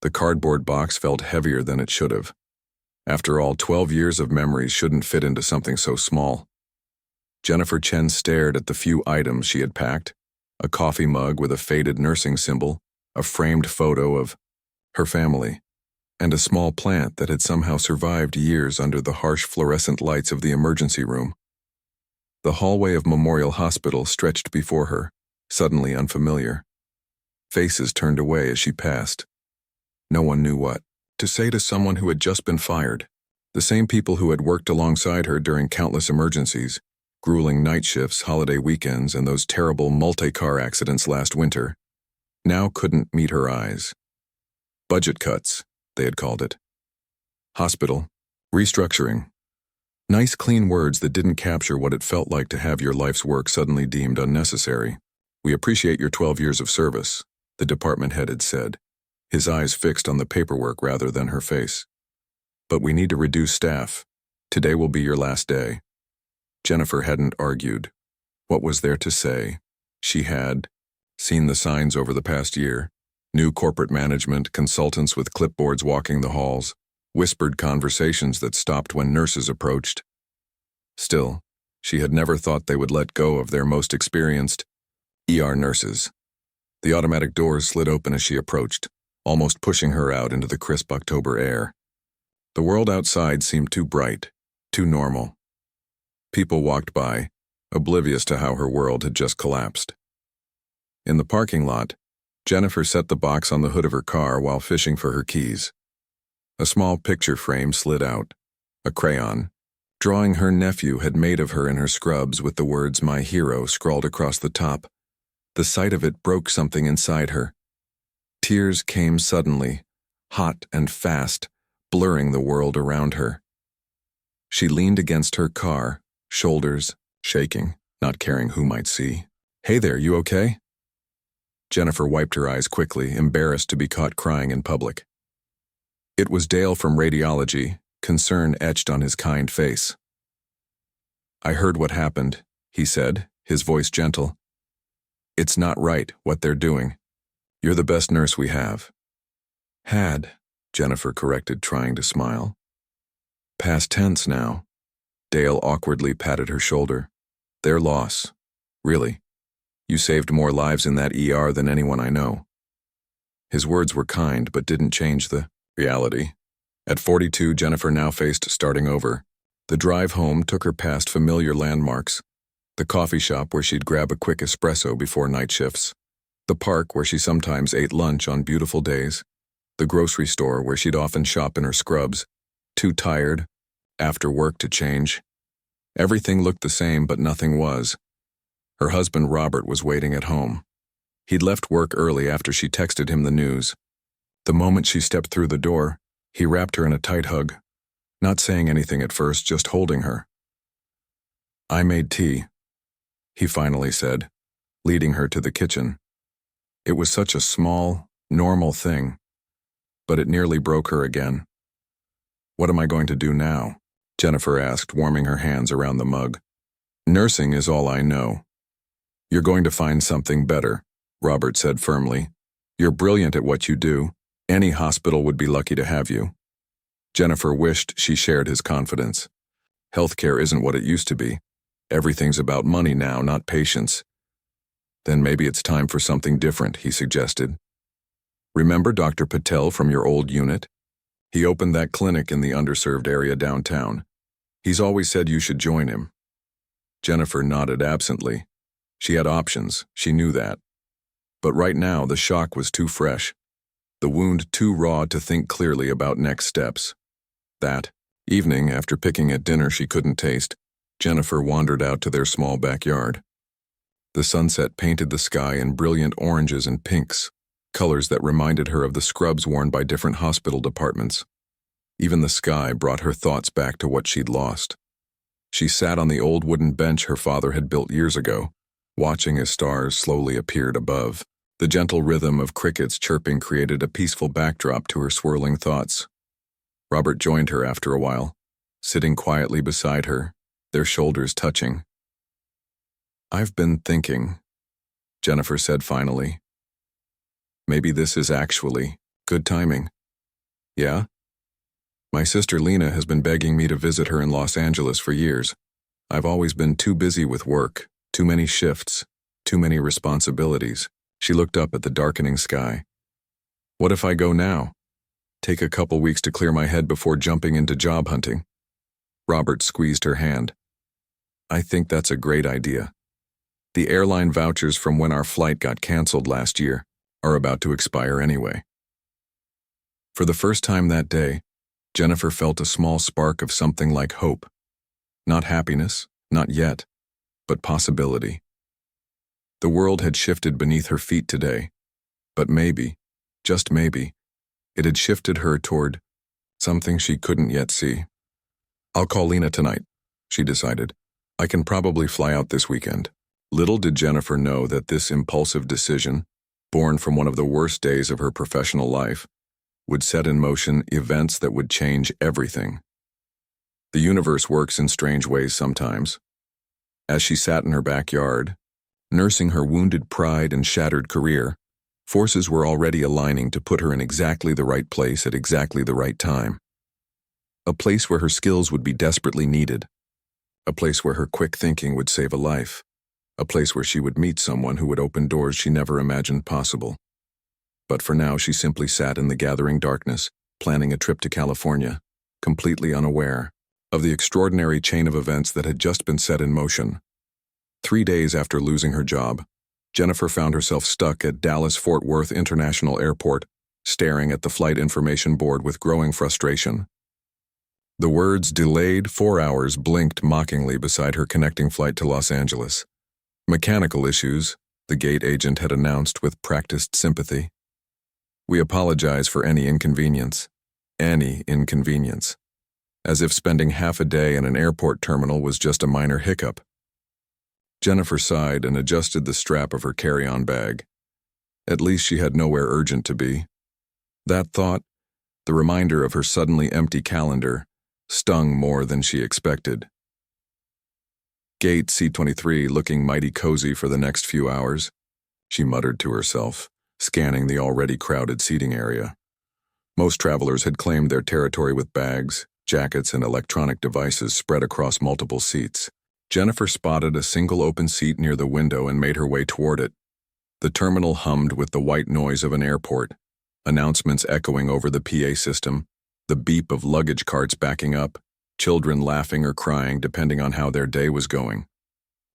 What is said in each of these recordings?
The cardboard box felt heavier than it should have. After all, 12 years of memories shouldn't fit into something so small. Jennifer Chen stared at the few items she had packed: a coffee mug with a faded nursing symbol, a framed photo of her family, and a small plant that had somehow survived years under the harsh fluorescent lights of the emergency room. The hallway of Memorial Hospital stretched before her, suddenly unfamiliar. Faces turned away as she passed. No one knew what to say to someone who had just been fired. The same people who had worked alongside her during countless emergencies, grueling night shifts, holiday weekends, and those terrible multi-car accidents last winter, now couldn't meet her eyes. Budget cuts, they had called it. Hospital. Restructuring. Nice, clean words that didn't capture what it felt like to have your life's work suddenly deemed unnecessary. "We appreciate your 12 years of service," the department head had said, his eyes fixed on the paperwork rather than her face. "But we need to reduce staff. Today will be your last day." Jennifer hadn't argued. What was there to say? She had seen the signs over the past year: new corporate management, consultants with clipboards walking the halls, whispered conversations that stopped when nurses approached. Still, she had never thought they would let go of their most experienced ER nurses. The automatic doors slid open as she approached, almost pushing her out into the crisp October air. The world outside seemed too bright, too normal. People walked by, oblivious to how her world had just collapsed. In the parking lot, Jennifer set the box on the hood of her car while fishing for her keys. A small picture frame slid out, a crayon, drawing her nephew had made of her in her scrubs with the words "My Hero" scrawled across the top. The sight of it broke something inside her. Tears came suddenly, hot and fast, blurring the world around her. She leaned against her car, shoulders shaking, not caring who might see. "Hey there, you okay?" Jennifer wiped her eyes quickly, embarrassed to be caught crying in public. It was Dale from radiology, concern etched on his kind face. "I heard what happened," he said, his voice gentle. "It's not right, what they're doing. You're the best nurse we have." "Had," Jennifer corrected, trying to smile. "Past tense now." Dale awkwardly patted her shoulder. "Their loss. Really. You saved more lives in that ER than anyone I know." His words were kind, but didn't change the reality. At 42, Jennifer now faced starting over. The drive home took her past familiar landmarks: the coffee shop where she'd grab a quick espresso before night shifts, the park where she sometimes ate lunch on beautiful days, the grocery store where she'd often shop in her scrubs, too tired, after work to change. Everything looked the same, but nothing was. Her husband Robert was waiting at home. He'd left work early after she texted him the news. The moment she stepped through the door, he wrapped her in a tight hug, not saying anything at first, just holding her. "I made tea," he finally said, leading her to the kitchen. It was such a small, normal thing, but it nearly broke her again. "What am I going to do now?" Jennifer asked, warming her hands around the mug. "Nursing is all I know." "You're going to find something better," Robert said firmly. "You're brilliant at what you do. Any hospital would be lucky to have you." Jennifer wished she shared his confidence. Healthcare isn't what it used to be. Everything's about money now, not patients. "Then maybe it's time for something different," he suggested. "Remember Dr. Patel from your old unit? He opened that clinic in the underserved area downtown. He's always said you should join him." Jennifer nodded absently. She had options, she knew that. But right now, the shock was too fresh. The wound too raw to think clearly about next steps. That evening, after picking at dinner she couldn't taste, Jennifer wandered out to their small backyard. The sunset painted the sky in brilliant oranges and pinks, colors that reminded her of the scrubs worn by different hospital departments. Even the sky brought her thoughts back to what she'd lost. She sat on the old wooden bench her father had built years ago, watching as stars slowly appeared above. The gentle rhythm of crickets chirping created a peaceful backdrop to her swirling thoughts. Robert joined her after a while, sitting quietly beside her, their shoulders touching. "I've been thinking," Jennifer said finally. "Maybe this is actually Good timing. Yeah? My sister Lena has been begging me to visit her in Los Angeles for years. I've always been too busy with work, too many shifts, too many responsibilities. She looked up at the darkening sky. What if I go now? Take a couple weeks to clear my head before jumping into job hunting. Robert squeezed her hand. I think that's a great idea. The airline vouchers from when our flight got canceled last year are about to expire anyway. For the first time that day, Jennifer felt a small spark of something like hope. Not happiness, not yet, but possibility. The world had shifted beneath her feet today, but maybe, just maybe, it had shifted her toward something she couldn't yet see. I'll call Lena tonight, she decided. I can probably fly out this weekend. Little did Jennifer know that this impulsive decision, born from one of the worst days of her professional life, would set in motion events that would change everything. The universe works in strange ways sometimes. As she sat in her backyard, nursing her wounded pride and shattered career, forces were already aligning to put her in exactly the right place at exactly the right time. A place where her skills would be desperately needed. A place where her quick thinking would save a life. A place where she would meet someone who would open doors she never imagined possible. But for now, she simply sat in the gathering darkness, planning a trip to California, completely unaware of the extraordinary chain of events that had just been set in motion. 3 days after losing her job, Jennifer found herself stuck at Dallas-Fort Worth International Airport, staring at the flight information board with growing frustration. The words "delayed 4 hours" blinked mockingly beside her connecting flight to Los Angeles. Mechanical issues, the gate agent had announced with practiced sympathy. We apologize for any inconvenience. Any inconvenience. As if spending half a day in an airport terminal was just a minor hiccup. Jennifer sighed and adjusted the strap of her carry-on bag. At least she had nowhere urgent to be. That thought, the reminder of her suddenly empty calendar, stung more than she expected. Gate C-23 looking mighty cozy for the next few hours, she muttered to herself, scanning the already crowded seating area. Most travelers had claimed their territory with bags, jackets, and electronic devices spread across multiple seats. Jennifer spotted a single open seat near the window and made her way toward it. The terminal hummed with the white noise of an airport, announcements echoing over the PA system, the beep of luggage carts backing up, children laughing or crying depending on how their day was going.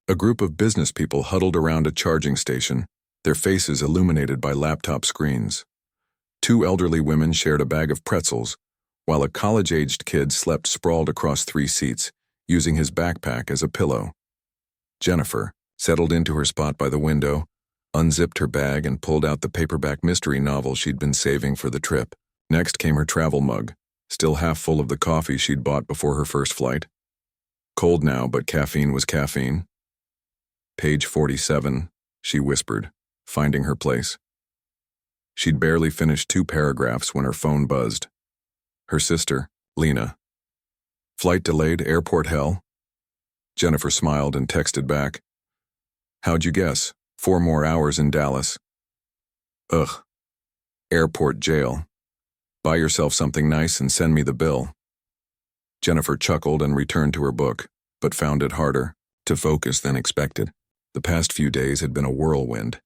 A group of business people huddled around a charging station, their faces illuminated by laptop screens. 2 elderly women shared a bag of pretzels, while a college-aged kid slept sprawled across 3 seats, using his backpack as a pillow. Jennifer settled into her spot by the window, unzipped her bag, and pulled out the paperback mystery novel she'd been saving for the trip. Next came her travel mug, still half full of the coffee she'd bought before her first flight. Cold now, but caffeine was caffeine. Page 47, she whispered, finding her place. She'd barely finished 2 paragraphs when her phone buzzed. Her sister, Lena. Flight delayed, airport hell? Jennifer smiled and texted back. How'd you guess? 4 more hours in Dallas. Ugh. Airport jail. Buy yourself something nice and send me the bill. Jennifer chuckled and returned to her book, but found it harder to focus than expected. The past few days had been a whirlwind.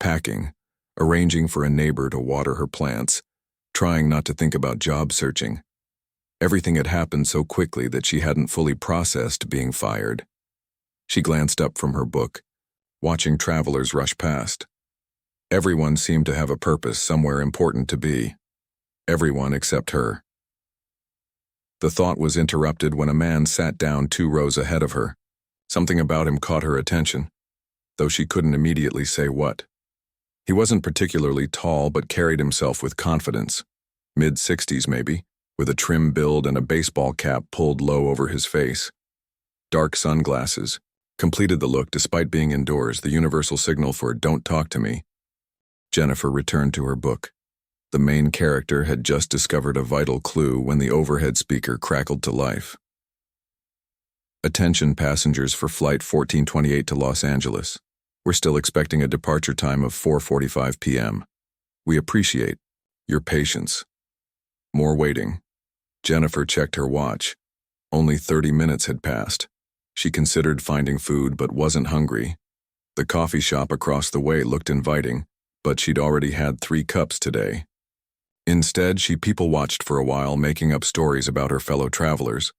Packing, arranging for a neighbor to water her plants, trying not to think about job searching. Everything had happened so quickly that she hadn't fully processed being fired. She glanced up from her book, watching travelers rush past. Everyone seemed to have a purpose somewhere important to be. Everyone except her. The thought was interrupted when a man sat down 2 rows ahead of her. Something about him caught her attention, though she couldn't immediately say what. He wasn't particularly tall but carried himself with confidence. Mid-60s maybe, with a trim build and a baseball cap pulled low over his face. Dark sunglasses completed the look despite being indoors, the universal signal for "don't talk to me." Jennifer returned to her book. The main character had just discovered a vital clue when the overhead speaker crackled to life. Attention passengers for Flight 1428 to Los Angeles. We're still expecting a departure time of 4:45 p.m. We appreciate Your patience. More waiting. Jennifer checked her watch. Only 30 minutes had passed. She considered finding food but wasn't hungry. The coffee shop across the way looked inviting, but she'd already had 3 cups today. Instead, she people-watched for a while, making up stories about her fellow travelers.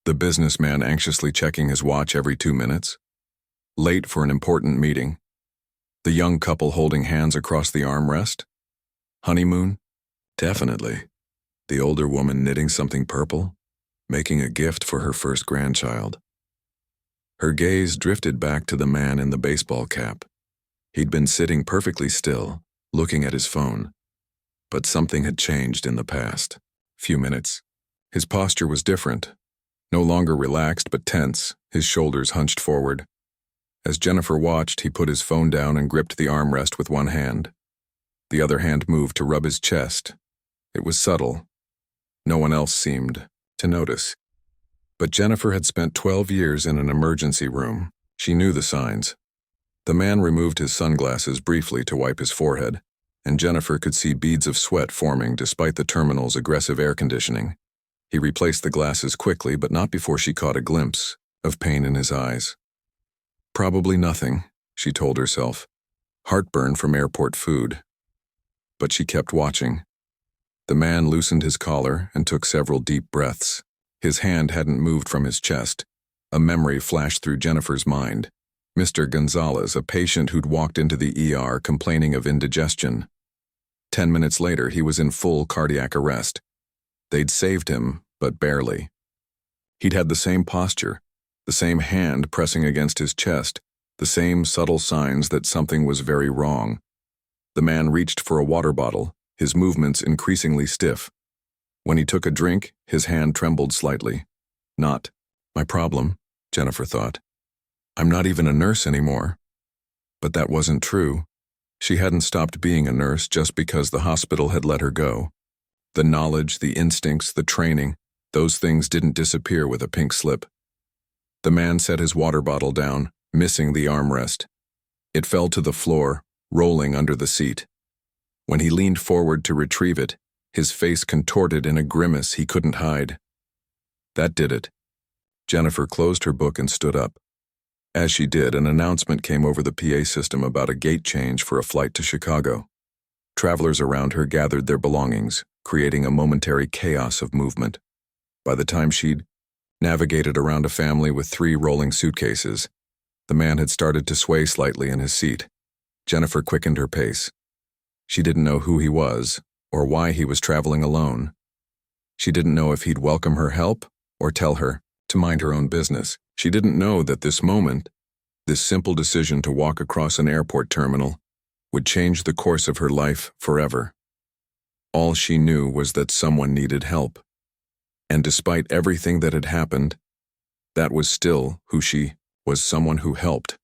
The businessman anxiously checking his watch every 2 minutes. Late for an important meeting. The young couple holding hands across the armrest. Honeymoon? Definitely. The older woman knitting something purple, making a gift for her first grandchild. Her gaze drifted back to the man in the baseball cap. He'd been sitting perfectly still, looking at his phone. But something had changed in the past few minutes. His posture was different. No longer relaxed but tense, his shoulders hunched forward. As Jennifer watched, he put his phone down and gripped the armrest with one hand. The other hand moved to rub his chest. It was subtle. No one else seemed to notice. But Jennifer had spent 12 years in an emergency room. She knew the signs. The man removed his sunglasses briefly to wipe his forehead, and Jennifer could see beads of sweat forming despite the terminal's aggressive air conditioning. He replaced the glasses quickly, but not before she caught a glimpse of pain in his eyes. Probably nothing, she told herself. Heartburn from airport food. But she kept watching. The man loosened his collar and took several deep breaths. His hand hadn't moved from his chest. A memory flashed through Jennifer's mind. Mr. Gonzalez, a patient who'd walked into the ER complaining of indigestion. 10 minutes later, he was in full cardiac arrest. They'd saved him, but barely. He'd had the same posture, the same hand pressing against his chest, the same subtle signs that something was very wrong. The man reached for a water bottle, his movements increasingly stiff. When he took a drink, his hand trembled slightly. Not my problem, Jennifer thought. I'm not even a nurse anymore. But that wasn't true. She hadn't stopped being a nurse just because the hospital had let her go. The knowledge, the instincts, the training, those things didn't disappear with a pink slip. The man set his water bottle down, missing the armrest. It fell to the floor, rolling under the seat. When he leaned forward to retrieve it, his face contorted in a grimace he couldn't hide. That did it. Jennifer closed her book and stood up. As she did, an announcement came over the PA system about a gate change for a flight to Chicago. Travelers around her gathered their belongings, creating a momentary chaos of movement. By the time she'd navigated around a family with 3 rolling suitcases, the man had started to sway slightly in his seat. Jennifer quickened her pace. She didn't know who he was, or why he was traveling alone. She didn't know if he'd welcome her help or tell her to mind her own business. She didn't know that this moment, this simple decision to walk across an airport terminal, would change the course of her life forever. All she knew was that someone needed help. And despite everything that had happened, that was still who she was, someone who helped.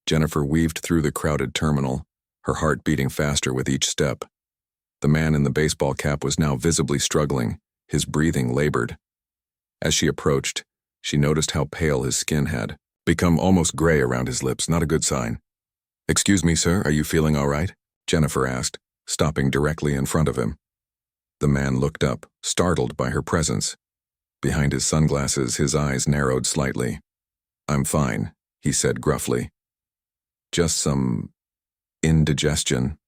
Jennifer weaved through the crowded terminal, her heart beating faster with each step. The man in the baseball cap was now visibly struggling, his breathing labored. As she approached, she noticed how pale his skin had become, almost gray around his lips, not a good sign. "Excuse me, sir, are you feeling all right?" Jennifer asked, stopping directly in front of him. The man looked up, startled by her presence. Behind his sunglasses, his eyes narrowed slightly. "I'm fine," he said gruffly. "Just some indigestion."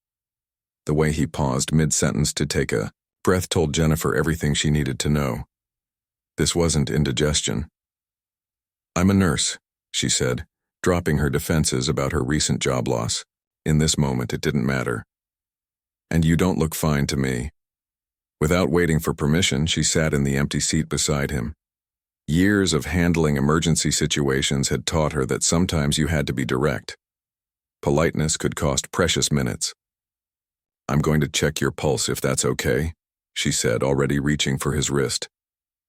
The way he paused mid-sentence to take a breath told Jennifer everything she needed to know. This wasn't indigestion. "I'm a nurse," she said, dropping her defenses about her recent job loss. In this moment, it didn't matter. "And you don't look fine to me." Without waiting for permission, she sat in the empty seat beside him. Years of handling emergency situations had taught her that sometimes you had to be direct. Politeness could cost precious minutes. "I'm going to check your pulse if that's okay," she said, already reaching for his wrist.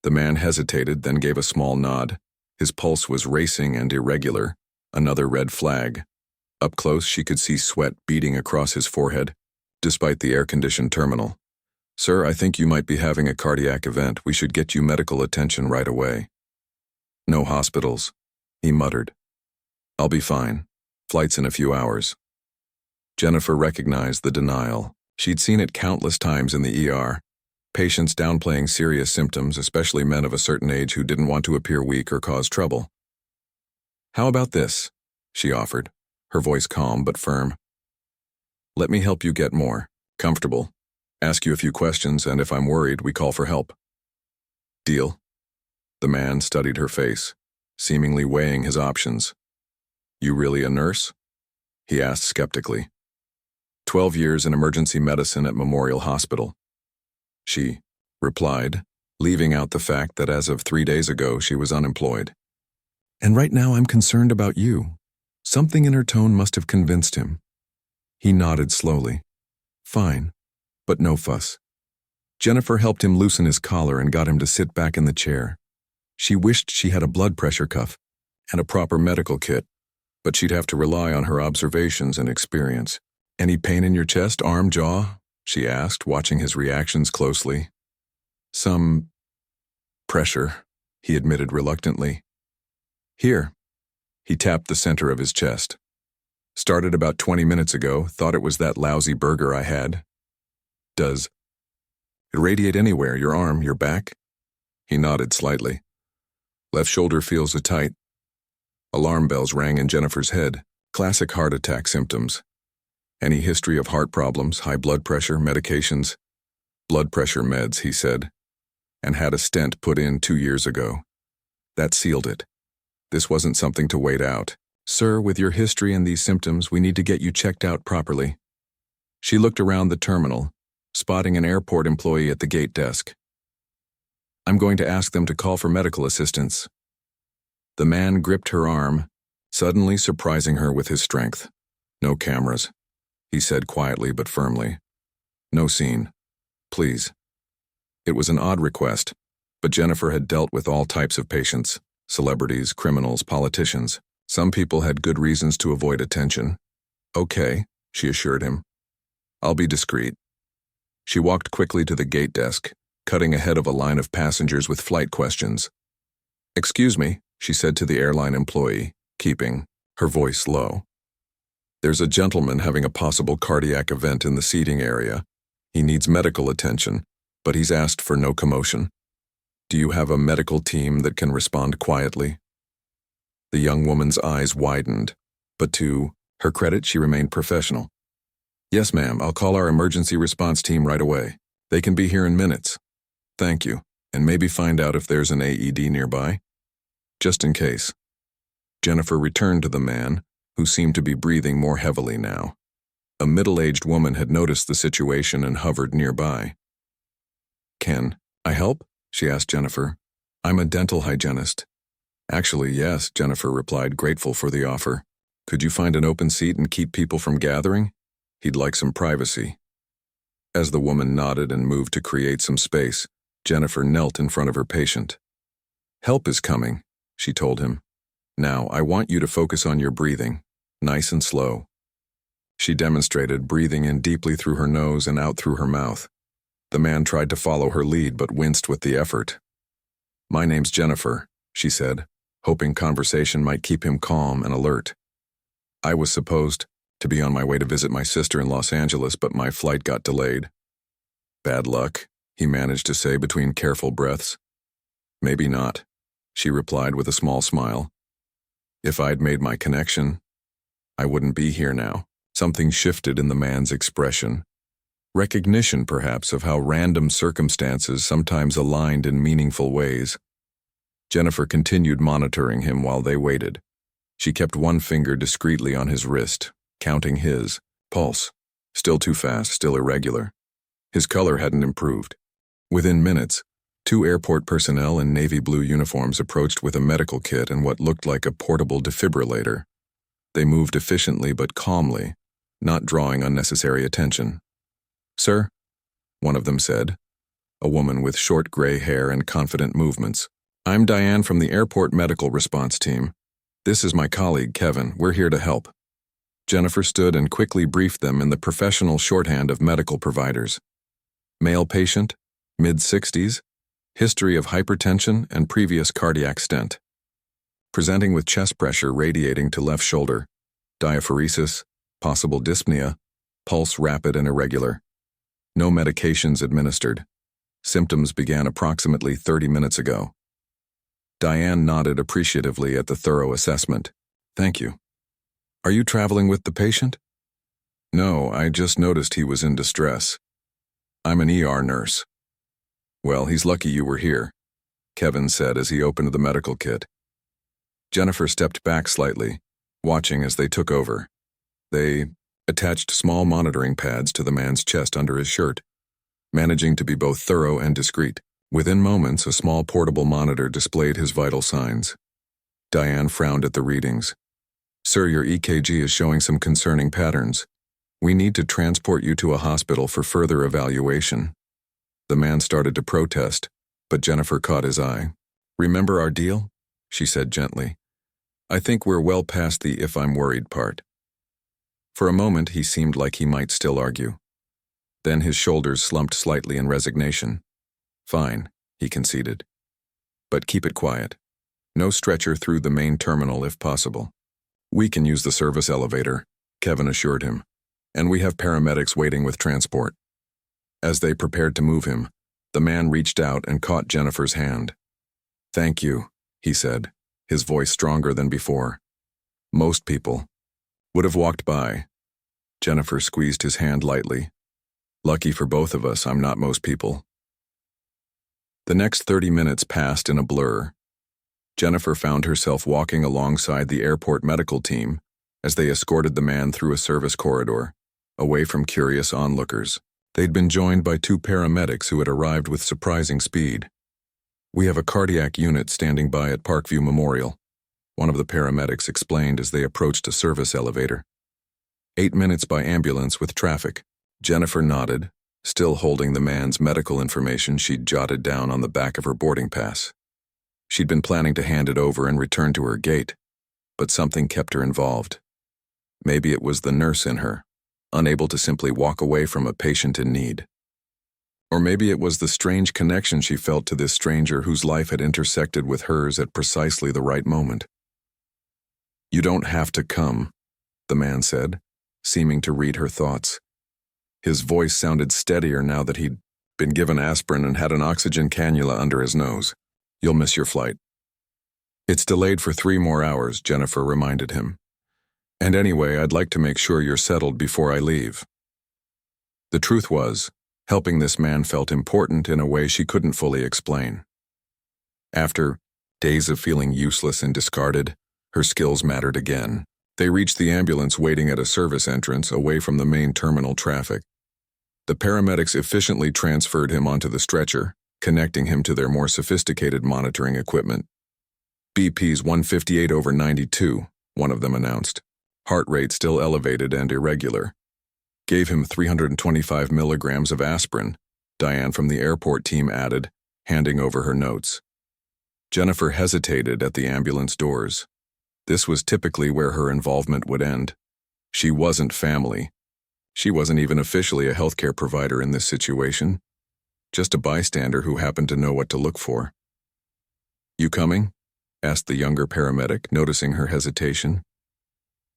The man hesitated, then gave a small nod. His pulse was racing and irregular, another red flag. Up close, she could see sweat beading across his forehead, despite the air-conditioned terminal. "Sir, I think you might be having a cardiac event. We should get you medical attention right away." "No hospitals," he muttered. "I'll be fine. Flight's in a few hours." Jennifer recognized the denial. She'd seen it countless times in the ER. Patients downplaying serious symptoms, especially men of a certain age who didn't want to appear weak or cause trouble. "How about this?" she offered, her voice calm but firm. "Let me help you get more comfortable, ask you a few questions, and if I'm worried, we call for help. Deal?" The man studied her face, seemingly weighing his options. "You really a nurse?" he asked skeptically. 12 years in emergency medicine at Memorial Hospital. She replied, leaving out the fact that as of 3 days ago she was unemployed. "And right now I'm concerned about you." Something in her tone must have convinced him. He nodded slowly. "Fine, but no fuss." Jennifer helped him loosen his collar and got him to sit back in the chair. She wished she had a blood pressure cuff and a proper medical kit, but she'd have to rely on her observations and experience. "Any pain in your chest, arm, jaw?" she asked, watching his reactions closely. "Some pressure," he admitted reluctantly. "Here." He tapped the center of his chest. "Started about 20 minutes ago, thought it was that lousy burger I had." "Does it radiate anywhere, your arm, your back?" He nodded slightly. "Left shoulder feels a tight." Alarm bells rang in Jennifer's head, classic heart attack symptoms. "Any history of heart problems, high blood pressure, medications?" "Blood pressure meds," he said, "and had a stent put in 2 years ago. That sealed it. This wasn't something to wait out. Sir, with your history and these symptoms, we need to get you checked out properly." She looked around the terminal, spotting an airport employee at the gate desk. "I'm going to ask them to call for medical assistance." The man gripped her arm, suddenly surprising her with his strength. "No cameras," he said quietly but firmly. "No scene. Please." It was an odd request, but Jennifer had dealt with all types of patients, celebrities, criminals, politicians. Some people had good reasons to avoid attention. "Okay," she assured him. "I'll be discreet." She walked quickly to the gate desk, cutting ahead of a line of passengers with flight questions. "Excuse me," she said to the airline employee, keeping her voice low. "There's a gentleman having a possible cardiac event in the seating area. He needs medical attention, but he's asked for no commotion. Do you have a medical team that can respond quietly?" The young woman's eyes widened, but to her credit, she remained professional. "Yes, ma'am, I'll call our emergency response team right away. They can be here in minutes." "Thank you, and maybe find out if there's an AED nearby?" "Just in case." Jennifer returned to the man, who seemed to be breathing more heavily now. A middle-aged woman had noticed the situation and hovered nearby. "Can I help?" she asked Jennifer. "I'm a dental hygienist." "Actually, yes," Jennifer replied, grateful for the offer. "Could you find an open seat and keep people from gathering? He'd like some privacy." As the woman nodded and moved to create some space, Jennifer knelt in front of her patient. "Help is coming," she told him. "Now, I want you to focus on your breathing, nice and slow." She demonstrated, breathing in deeply through her nose and out through her mouth. The man tried to follow her lead but winced with the effort. "My name's Jennifer," she said, hoping conversation might keep him calm and alert. "I was supposed to be on my way to visit my sister in Los Angeles, but my flight got delayed." "Bad luck," he managed to say between careful breaths. "Maybe not," she replied with a small smile. "If I'd made my connection, I wouldn't be here now." Something shifted in the man's expression. Recognition, perhaps, of how random circumstances sometimes aligned in meaningful ways. Jennifer continued monitoring him while they waited. She kept one finger discreetly on his wrist, counting his pulse. Still too fast, still irregular. His color hadn't improved. Within minutes, 2 airport personnel in navy blue uniforms approached with a medical kit and what looked like a portable defibrillator. They moved efficiently but calmly, not drawing unnecessary attention. "Sir," one of them said, a woman with short gray hair and confident movements. "I'm Diane from the airport medical response team. This is my colleague, Kevin. We're here to help." Jennifer stood and quickly briefed them in the professional shorthand of medical providers. Male patient, mid-60s, history of hypertension and previous cardiac stent. Presenting with chest pressure radiating to left shoulder, diaphoresis, possible dyspnea, pulse rapid and irregular. No medications administered. Symptoms began approximately 30 minutes ago. Diane nodded appreciatively at the thorough assessment. Thank you. Are you traveling with the patient? No, I just noticed he was in distress. I'm an ER nurse. Well, he's lucky you were here, Kevin said as he opened the medical kit. Jennifer stepped back slightly, watching as they took over. They attached small monitoring pads to the man's chest under his shirt, managing to be both thorough and discreet. Within moments, a small portable monitor displayed his vital signs. Diane frowned at the readings. Sir, your EKG is showing some concerning patterns. We need to transport you to a hospital for further evaluation. The man started to protest, but Jennifer caught his eye. Remember our deal? She said gently. I think we're well past the if I'm worried part. For a moment, he seemed like he might still argue. Then his shoulders slumped slightly in resignation. Fine, he conceded. But keep it quiet. No stretcher through the main terminal if possible. We can use the service elevator, Kevin assured him, and we have paramedics waiting with transport. As they prepared to move him, the man reached out and caught Jennifer's hand. Thank you, he said, his voice stronger than before. Most people would have walked by. Jennifer squeezed his hand lightly. Lucky for both of us, I'm not most people. The next 30 minutes passed in a blur. Jennifer found herself walking alongside the airport medical team as they escorted the man through a service corridor, away from curious onlookers. They'd been joined by 2 paramedics who had arrived with surprising speed. We have a cardiac unit standing by at Parkview Memorial, one of the paramedics explained as they approached a service elevator. 8 minutes by ambulance with traffic. Jennifer nodded, still holding the man's medical information she'd jotted down on the back of her boarding pass. She'd been planning to hand it over and return to her gate, but something kept her involved. Maybe it was the nurse in her, unable to simply walk away from a patient in need. Or maybe it was the strange connection she felt to this stranger whose life had intersected with hers at precisely the right moment. You don't have to come, the man said, seeming to read her thoughts. His voice sounded steadier now that he'd been given aspirin and had an oxygen cannula under his nose. You'll miss your flight. It's delayed for 3 more hours, Jennifer reminded him. And anyway, I'd like to make sure you're settled before I leave. The truth was, helping this man felt important in a way she couldn't fully explain. After days of feeling useless and discarded, her skills mattered again. They reached the ambulance waiting at a service entrance away from the main terminal traffic. The paramedics efficiently transferred him onto the stretcher, connecting him to their more sophisticated monitoring equipment. BP's 158/92, one of them announced. Heart rate still elevated and irregular. Gave him 325 milligrams of aspirin, Diane from the airport team added, handing over her notes. Jennifer hesitated at the ambulance doors. This was typically where her involvement would end. She wasn't family. She wasn't even officially a healthcare provider in this situation, just a bystander who happened to know what to look for. You coming? Asked the younger paramedic, noticing her hesitation.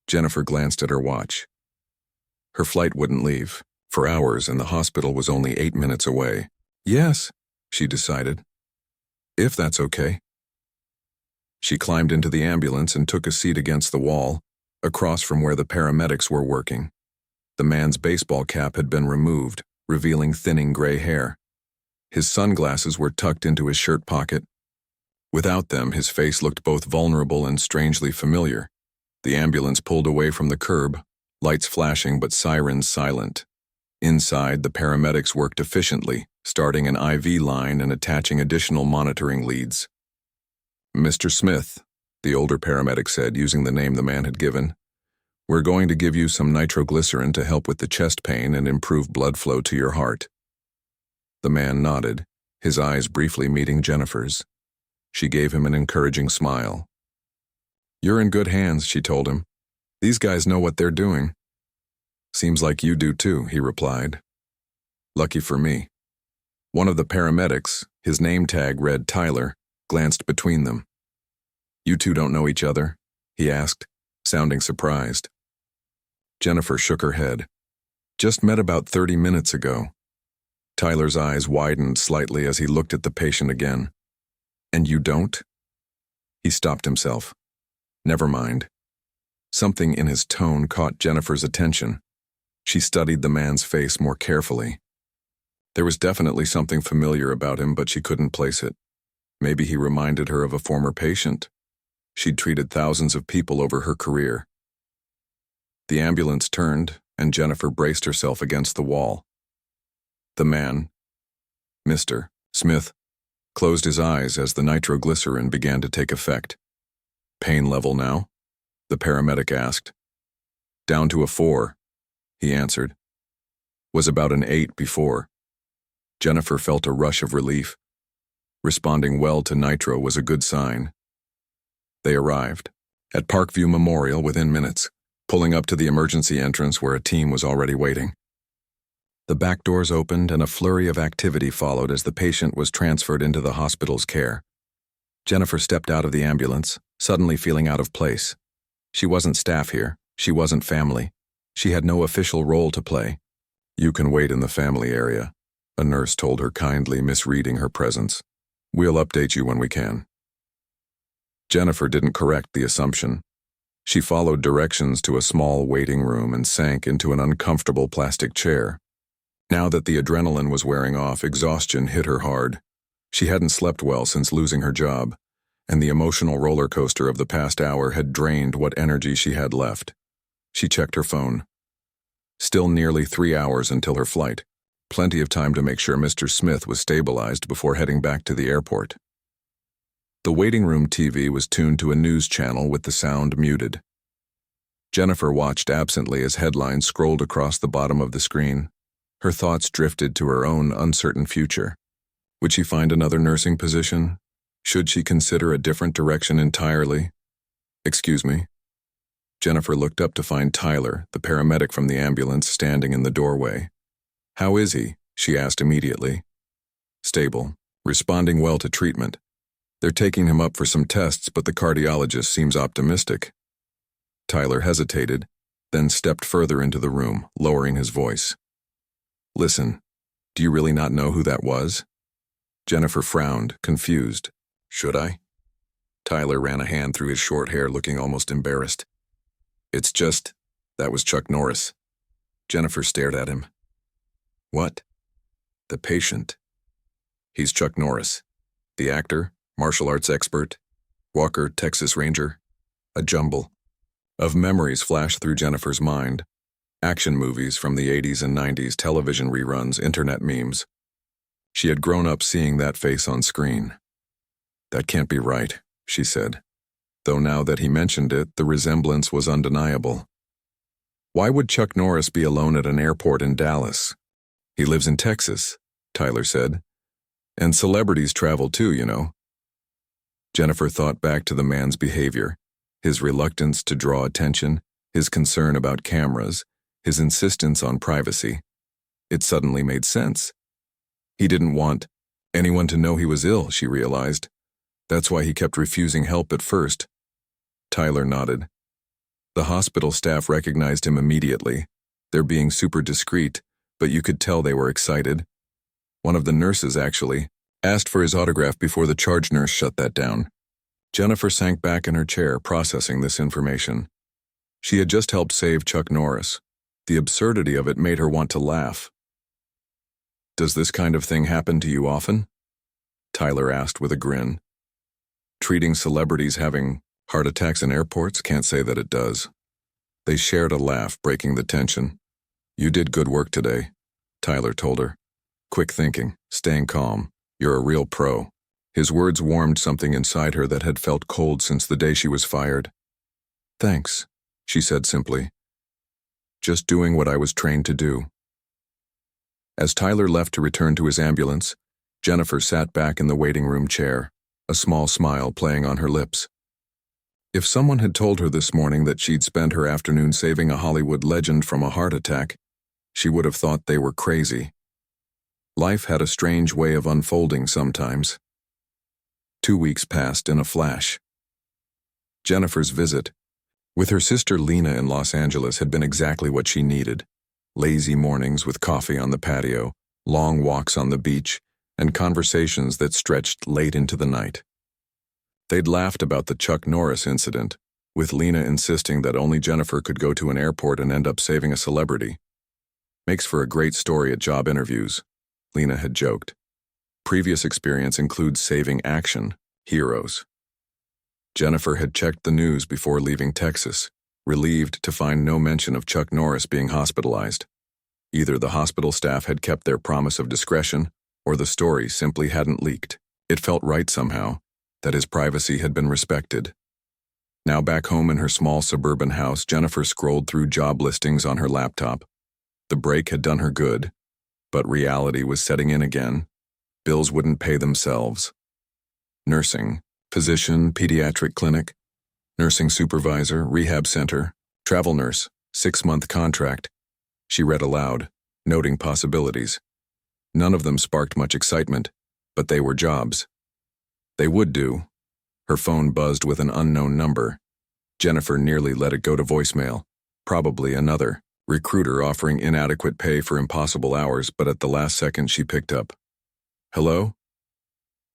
Jennifer glanced at her watch. Her flight wouldn't leave for hours, and the hospital was only 8 minutes away. Yes, she decided. If that's okay. She climbed into the ambulance and took a seat against the wall, across from where the paramedics were working. The man's baseball cap had been removed, revealing thinning gray hair. His sunglasses were tucked into his shirt pocket. Without them, his face looked both vulnerable and strangely familiar. The ambulance pulled away from the curb, lights flashing but sirens silent. Inside, the paramedics worked efficiently, starting an IV line and attaching additional monitoring leads. Mr. Smith, the older paramedic said, using the name the man had given, we're going to give you some nitroglycerin to help with the chest pain and improve blood flow to your heart. The man nodded, his eyes briefly meeting Jennifer's. She gave him an encouraging smile. You're in good hands, she told him. These guys know what they're doing. Seems like you do too, he replied. Lucky for me. One of the paramedics, his name tag read Tyler, glanced between them. You two don't know each other? He asked, sounding surprised. Jennifer shook her head. Just met about 30 minutes ago. Tyler's eyes widened slightly as he looked at the patient again. And you don't? He stopped himself. Never mind. Something in his tone caught Jennifer's attention. She studied the man's face more carefully. There was definitely something familiar about him, but she couldn't place it. Maybe he reminded her of a former patient. She'd treated thousands of people over her career. The ambulance turned, and Jennifer braced herself against the wall. The man, Mr. Smith, closed his eyes as the nitroglycerin began to take effect. Pain level now? The paramedic asked. Down to a 4, he answered. Was about an 8 before. Jennifer felt a rush of relief. Responding well to nitro was a good sign. They arrived at Parkview Memorial within minutes, pulling up to the emergency entrance where a team was already waiting. The back doors opened and a flurry of activity followed as the patient was transferred into the hospital's care. Jennifer stepped out of the ambulance, suddenly feeling out of place. She wasn't staff here. She wasn't family. She had no official role to play. You can wait in the family area, a nurse told her, kindly misreading her presence. We'll update you when we can. Jennifer didn't correct the assumption. She followed directions to a small waiting room and sank into an uncomfortable plastic chair. Now that the adrenaline was wearing off, exhaustion hit her hard. She hadn't slept well since losing her job, and the emotional roller coaster of the past hour had drained what energy she had left. She checked her phone. Still nearly 3 hours until her flight. Plenty of time to make sure Mr. Smith was stabilized before heading back to the airport. The waiting room TV was tuned to a news channel with the sound muted. Jennifer watched absently as headlines scrolled across the bottom of the screen. Her thoughts drifted to her own uncertain future. Would she find another nursing position? Should she consider a different direction entirely? Excuse me. Jennifer looked up to find Tyler, the paramedic from the ambulance, standing in the doorway. How is he? She asked immediately. Stable, responding well to treatment. They're taking him up for some tests, but the cardiologist seems optimistic. Tyler hesitated, then stepped further into the room, lowering his voice. Listen, do you really not know who that was? Jennifer frowned, confused. Should I? Tyler ran a hand through his short hair, looking almost embarrassed. It's just, that was Chuck Norris. Jennifer stared at him. What? The patient. He's Chuck Norris, the actor, martial arts expert, Walker, Texas Ranger. A jumble of memories flashed through Jennifer's mind. Action movies from the 80s and 90s, television reruns, internet memes. She had grown up seeing that face on screen. That can't be right, she said, though now that he mentioned it, the resemblance was undeniable. Why would Chuck Norris be alone at an airport in Dallas? He lives in Texas, Tyler said. And celebrities travel too, you know. Jennifer thought back to the man's behavior, his reluctance to draw attention, his concern about cameras, his insistence on privacy. It suddenly made sense. He didn't want anyone to know he was ill, she realized. That's why he kept refusing help at first. Tyler nodded. The hospital staff recognized him immediately. They're being super discreet, but you could tell they were excited. One of the nurses, actually, asked for his autograph before the charge nurse shut that down. Jennifer sank back in her chair, processing this information. She had just helped save Chuck Norris. The absurdity of it made her want to laugh. Does this kind of thing happen to you often? Tyler asked with a grin. Treating celebrities having heart attacks in airports? Can't say that it does. They shared a laugh, breaking the tension. You did good work today, Tyler told her. Quick thinking, staying calm. You're a real pro. His words warmed something inside her that had felt cold since the day she was fired. Thanks, she said simply. Just doing what I was trained to do. As Tyler left to return to his ambulance, Jennifer sat back in the waiting room chair, a small smile playing on her lips. If someone had told her this morning that she'd spend her afternoon saving a Hollywood legend from a heart attack, she would have thought they were crazy. Life had a strange way of unfolding sometimes. 2 weeks passed in a flash. Jennifer's visit with her sister Lena in Los Angeles had been exactly what she needed. Lazy mornings with coffee on the patio, long walks on the beach, and conversations that stretched late into the night. They'd laughed about the Chuck Norris incident, with Lena insisting that only Jennifer could go to an airport and end up saving a celebrity. Makes for a great story at job interviews, Lena had joked. Previous experience includes saving action heroes. Jennifer had checked the news before leaving Texas, relieved to find no mention of Chuck Norris being hospitalized. Either the hospital staff had kept their promise of discretion, or the story simply hadn't leaked. It felt right somehow that his privacy had been respected. Now back home in her small suburban house, Jennifer scrolled through job listings on her laptop. The break had done her good, but reality was setting in again. Bills wouldn't pay themselves. Nursing, physician, pediatric clinic, nursing supervisor, rehab center, travel nurse, 6-month contract. She read aloud, noting possibilities. None of them sparked much excitement, but they were jobs. They would do. Her phone buzzed with an unknown number. Jennifer nearly let it go to voicemail. Probably another recruiter offering inadequate pay for impossible hours, but at the last second she picked up. Hello?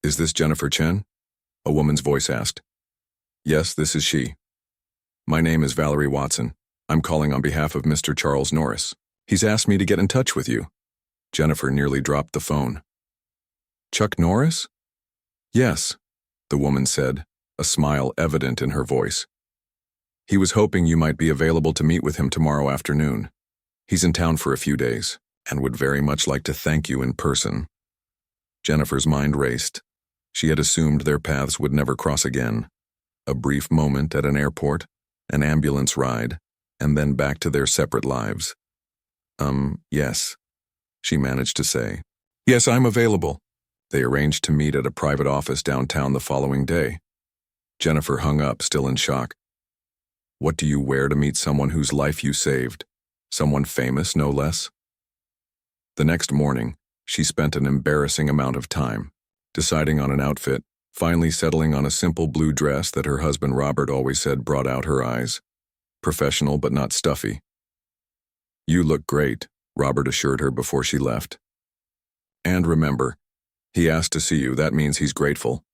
Is this Jennifer Chen? A woman's voice asked. Yes, this is she. My name is Valerie Watson. I'm calling on behalf of Mr. Charles Norris. He's asked me to get in touch with you. Jennifer nearly dropped the phone. Chuck Norris? Yes, the woman said, a smile evident in her voice. He was hoping you might be available to meet with him tomorrow afternoon. He's in town for a few days and would very much like to thank you in person. Jennifer's mind raced. She had assumed their paths would never cross again. A brief moment at an airport, an ambulance ride, and then back to their separate lives. Yes, she managed to say. Yes, I'm available. They arranged to meet at a private office downtown the following day. Jennifer hung up, still in shock. What do you wear to meet someone whose life you saved? Someone famous, no less? The next morning, she spent an embarrassing amount of time deciding on an outfit, finally settling on a simple blue dress that her husband Robert always said brought out her eyes. Professional but not stuffy. You look great, Robert assured her before she left. And remember, he asked to see you. That means he's grateful.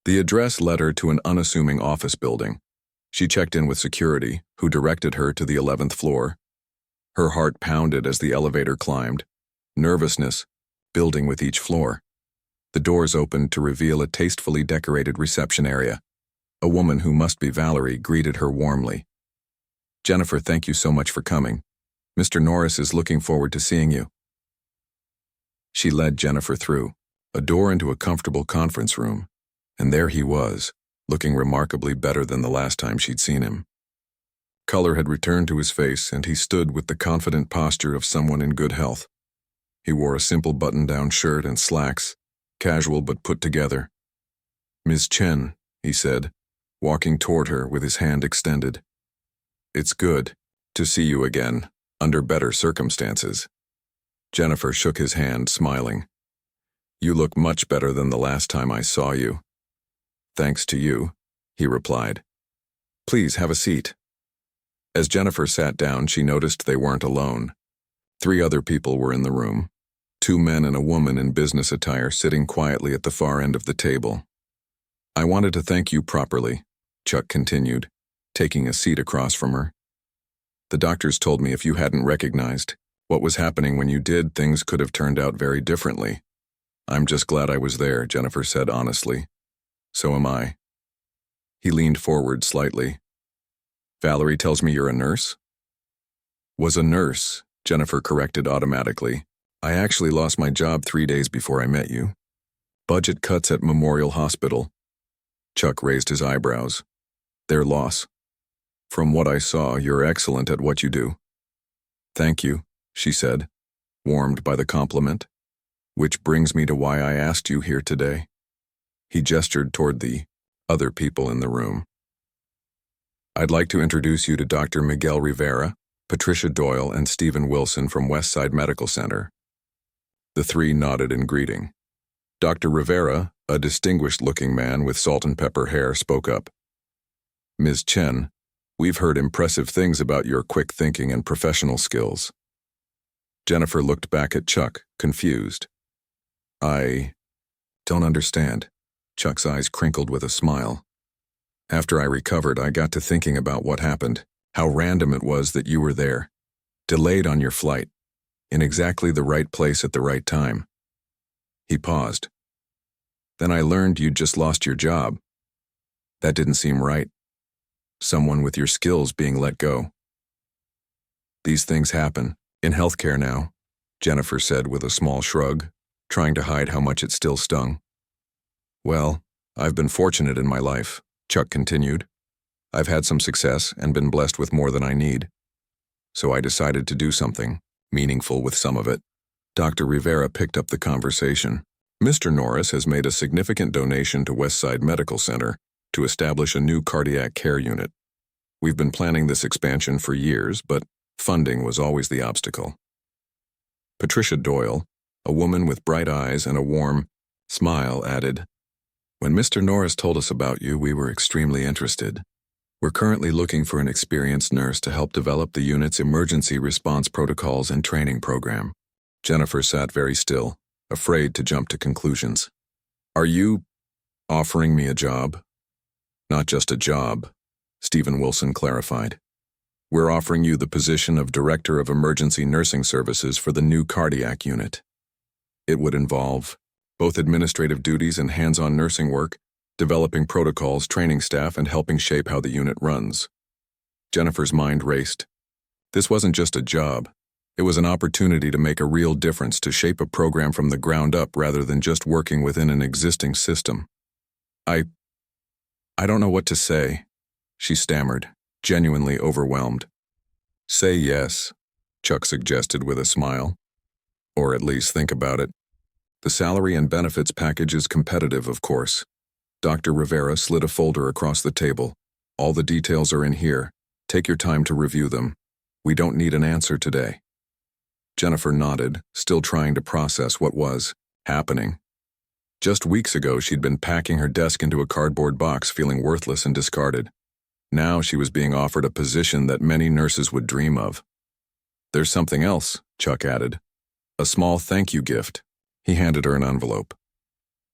The address led her to an unassuming office building. She checked in with security, who directed her to the 11th floor. Her heart pounded as the elevator climbed, nervousness building with each floor. The doors opened to reveal a tastefully decorated reception area. A woman who must be Valerie greeted her warmly. Jennifer, thank you so much for coming. Mr. Norris is looking forward to seeing you. She led Jennifer through a door into a comfortable conference room, and there he was, looking remarkably better than the last time she'd seen him. Color had returned to his face, and he stood with the confident posture of someone in good health. He wore a simple button-down shirt and slacks, casual but put together. Ms. Chen, he said, walking toward her with his hand extended. It's good to see you again, under better circumstances. Jennifer shook his hand, smiling. You look much better than the last time I saw you. Thanks to you, he replied. Please have a seat. As Jennifer sat down, she noticed they weren't alone. 3 other people were in the room. 2 men and a woman in business attire sitting quietly at the far end of the table. I wanted to thank you properly, Chuck continued, taking a seat across from her. The doctors told me if you hadn't recognized what was happening when you did, things could have turned out very differently. I'm just glad I was there, Jennifer said honestly. So am I. He leaned forward slightly. Valerie tells me you're a nurse? Was a nurse, Jennifer corrected automatically. I actually lost my job 3 days before I met you. Budget cuts at Memorial Hospital. Chuck raised his eyebrows. Their loss. From what I saw, you're excellent at what you do. Thank you, she said, warmed by the compliment. Which brings me to why I asked you here today. He gestured toward the other people in the room. I'd like to introduce you to Dr. Miguel Rivera, Patricia Doyle, and Stephen Wilson from Westside Medical Center. The 3 nodded in greeting. Dr. Rivera, a distinguished-looking man with salt-and-pepper hair, spoke up. Ms. Chen, we've heard impressive things about your quick thinking and professional skills. Jennifer looked back at Chuck, confused. I don't understand. Chuck's eyes crinkled with a smile. After I recovered, I got to thinking about what happened, how random it was that you were there, delayed on your flight, in exactly the right place at the right time. He paused. Then I learned you'd just lost your job. That didn't seem right. Someone with your skills being let go. These things happen, in healthcare now, Jennifer said with a small shrug, trying to hide how much it still stung. Well, I've been fortunate in my life, Chuck continued. I've had some success and been blessed with more than I need. So I decided to do something meaningful with some of it. Dr. Rivera picked up the conversation. Mr. Norris has made a significant donation to Westside Medical Center to establish a new cardiac care unit. We've been planning this expansion for years, but funding was always the obstacle. Patricia Doyle, a woman with bright eyes and a warm smile, added, "When Mr. Norris told us about you, we were extremely interested. We're currently looking for an experienced nurse to help develop the unit's emergency response protocols and training program." Jennifer sat very still, afraid to jump to conclusions. "Are you offering me a job?" "Not just a job," Stephen Wilson clarified. "We're offering you the position of Director of Emergency Nursing Services for the new cardiac unit. It would involve both administrative duties and hands-on nursing work, developing protocols, training staff, and helping shape how the unit runs." Jennifer's mind raced. This wasn't just a job. It was an opportunity to make a real difference, to shape a program from the ground up rather than just working within an existing system. I don't know what to say," she stammered, genuinely overwhelmed. "Say yes," Chuck suggested with a smile. "Or at least think about it. The salary and benefits package is competitive, of course." Dr. Rivera slid a folder across the table. "All the details are in here. Take your time to review them. We don't need an answer today." Jennifer nodded, still trying to process what was happening. Just weeks ago, she'd been packing her desk into a cardboard box, feeling worthless and discarded. Now she was being offered a position that many nurses would dream of. "There's something else," Chuck added. "A small thank you gift." He handed her an envelope.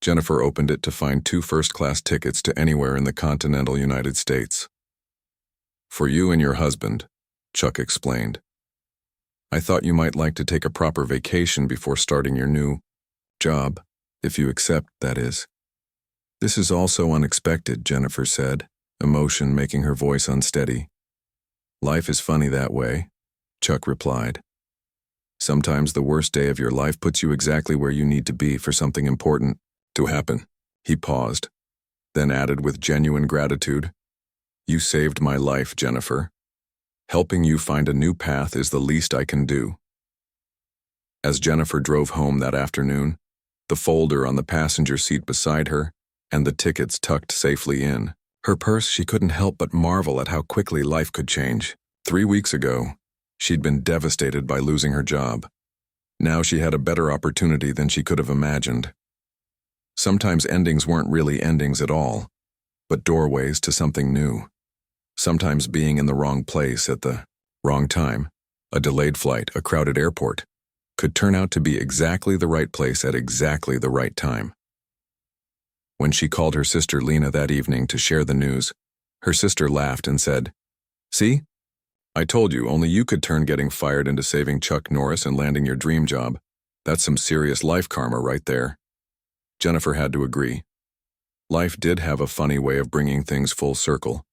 Jennifer opened it to find 2 first-class tickets to anywhere in the continental United States. "For you and your husband," Chuck explained. "I thought you might like to take a proper vacation before starting your new job, if you accept, that is." "This is all so unexpected," Jennifer said, emotion making her voice unsteady. "Life is funny that way," Chuck replied. "Sometimes the worst day of your life puts you exactly where you need to be for something important to happen." He paused, then added with genuine gratitude, "You saved my life, Jennifer. Helping you find a new path is the least I can do." As Jennifer drove home that afternoon, the folder on the passenger seat beside her, and the tickets tucked safely in her purse, she couldn't help but marvel at how quickly life could change. 3 weeks ago, she'd been devastated by losing her job. Now she had a better opportunity than she could have imagined. Sometimes endings weren't really endings at all, but doorways to something new. Sometimes being in the wrong place at the wrong time, a delayed flight, a crowded airport, could turn out to be exactly the right place at exactly the right time. When she called her sister Lena that evening to share the news, her sister laughed and said, "See? I told you, only you could turn getting fired into saving Chuck Norris and landing your dream job. That's some serious life karma right there." Jennifer had to agree. Life did have a funny way of bringing things full circle.